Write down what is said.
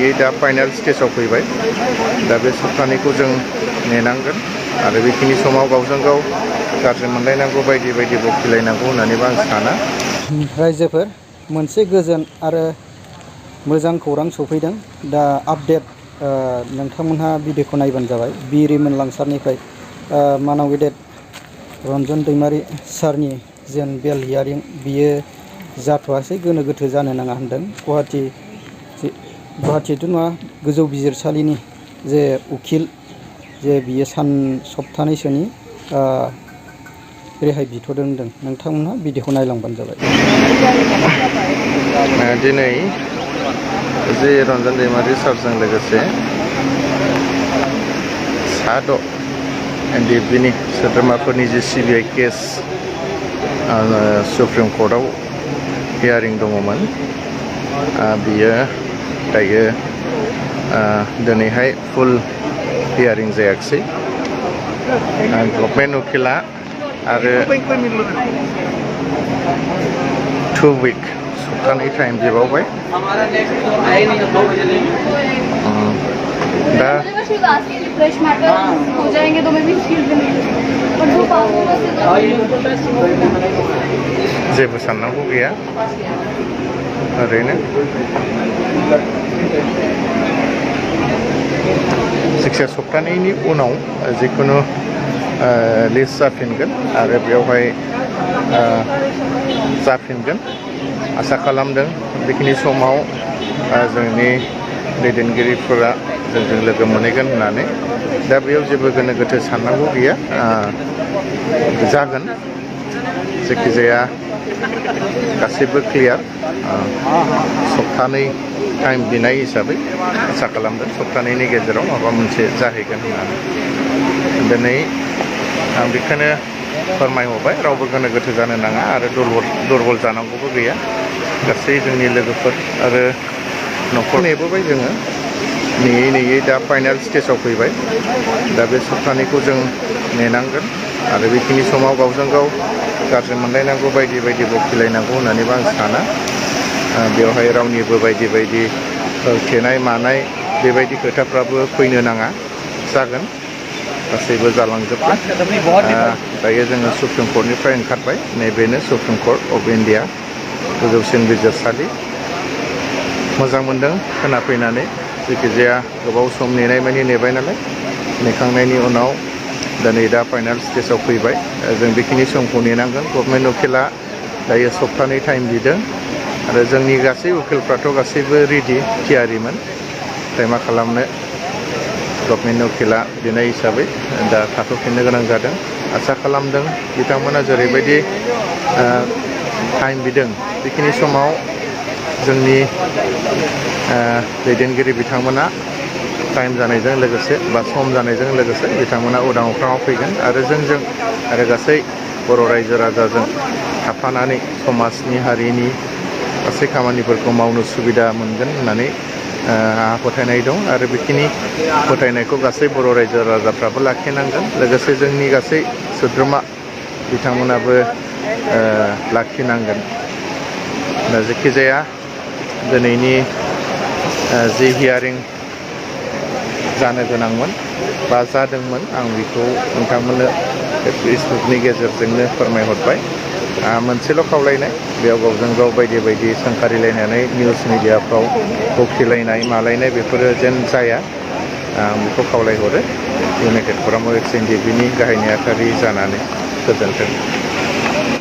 नेयै दा फाइनाल स्टेजाव फैबाय। दा बे सप्तानैखौ जों नेनांगोन आरो बेखिनि समाव गावजों गाव गाज्रि मोनलायनांगौ बायदि बायदि बखिलायनांगौ होननानैबो आं साना। रायजोफोर मोनसे गोजोन आरो मोजां खौरां सफैदों। दा आपडेट नोंथांमोनहा भिडिअखौ नायबानो जाबाय। बि रिमोनलां सारनिफ्राय मानाव गेदेर रन्जन दैमारि सारनि जेन बेल हियारिं बियो जाथ'आसै, गोनो गोथो जानो नाङा होनदों। गुवाहाटीथ' नङा, गोजौ बिजिरसालिनि जे उखिल जे बियो सप्तानैसोनि रेहाय बिथ'दों होनदों। नोंथांमोनहा भिडिअखौ नायलांबानो जाबाय। दिनै जे रन्जन दैमारि सारजों लोगोसे 6 एनडिएफबिनि सोद्रोमाफोरनि जे सिबिआइ केस सुप्रिम कर्टआव हियारिं दङमोन, बियो दायो दिनैहाय फुल हियारिं जायाखिसै। गभर्नमेन्ट उकिला आरो 2 उइक सप्तानै टाइम बिबावबाय। दा जेबो साननांगौ गैया, ओरैनो जायखिया सप्तानैनि उनाव जिखुनु लिस्ट जाफिनगोन आरो बेवहाय जाफिनगोन आसा खालामदों। बेखिनि समाव जोंनि दैदेनगिरिफोरा जोंजों लोगो मोनहैगोन होननानै। दा बेयाव जेबो गोनो गोथो साननांगौ गैया, जागोन। जायखिजाया गासैबो क्लियार। सप्तानै टाइम बिनाय हिसाबै आसा खालामदों सप्तानैनि गेजेराव माबा मोनसे जाहैगोन होननानै। दिनै आं बेखौनो फोरमायहरबाय, रावबो गोनो गोथो जानो नाङा आरो दुरबल जानांगौबो गैया। गासै जोंनि लोगोफोर आरो न'खर नेबोबाय जोङो, नेयै नेयै दा फाइनाल स्टेजाव फैबाय। दा बे सप्तानैखौ जों नेनांगोन आरो बेखिनि समाव गावजों गाव गाज्रि मोनलायनांगौ बायदि बायदि बखिलायनांगौ होननानैबो आं साना। बेवहाय रावनिबो बायदि बायदि होथेनाय मानाय बेबायदि खोथाफ्राबो फैनो नाङा। जागोन, गासैबो जालांजोबगोन। दायो जोङो सुप्रिम कर्टनिफ्राय ओंखारबाय। नैबेनो सुप्रिम कर्ट अफ इन्डिया, गोजौसिन बिजिरसालि। मोजां मोनदों खोनाफैनानै। जायखिजाया गोबाव सम नेनाय मानि नेबाय नालाय, नेखांनायनि उनाव दिनै दा फाइनाल स्टेजाव फैबाय। जों बेखिनि समखौ नेनांगोन। गभर्नमेन्ट उकिला दायो सप्तानै टाइम बिदों आरो जोंनि गासै उकिलफ्राथ' गासैबो रेडि, थियारिमोन। नाथाय मा खालामनो, गभर्नमेन्ट उकिला बिनाय हिसाबै दा थाथ'फिननो गोनां जादों। आसा खालामदों बिथांमोना जेरैबायदि टाइम बिदों, बेखिनि समाव जोंनि दैदेनगिरि बिथांमोना टाइम जानायजों लोगोसे बा सम जानायजों लोगोसे बिथांमोना उदां अख्राङाव फैगोन आरो जोंजों आरो गासै बर' रायजो राजाजों थाफानानै समाजनि हारिनि गासै खामानिफोरखौ मावनो सुबिदा मोनगोन होननानै आंहा फोथायनाय दं आरो बेखिनि फोथायनायखौ गासै बर' रायजो राजाफ्राबो लाखिनांगोन। लोगोसे जोंनि गासै सोद्रोमा बिथांमोनाबो लाखिनांगोन। दा जायखिजाया दिनैनि जि हियारिं जानो गोनांमोन बा जादोंमोन, आं बेखौ नोंथांमोननो फेसबुकनि गेजेरजोंनो फोरमायहरबाय। मोनसेल' खावलायनाय, बेयाव गावजों गाव बायदि बायदि सोंखारिलायनानै निउस मिडियाफ्राव बखिलायनाय मालायनाय बेफोरो जेन जाया, आं बेखौ खावलायहरो इउनाइटेड फराम अफ एक्स एनडिएफबिनि गाहाय नेहाथारि जानानै। गोजोन्थों।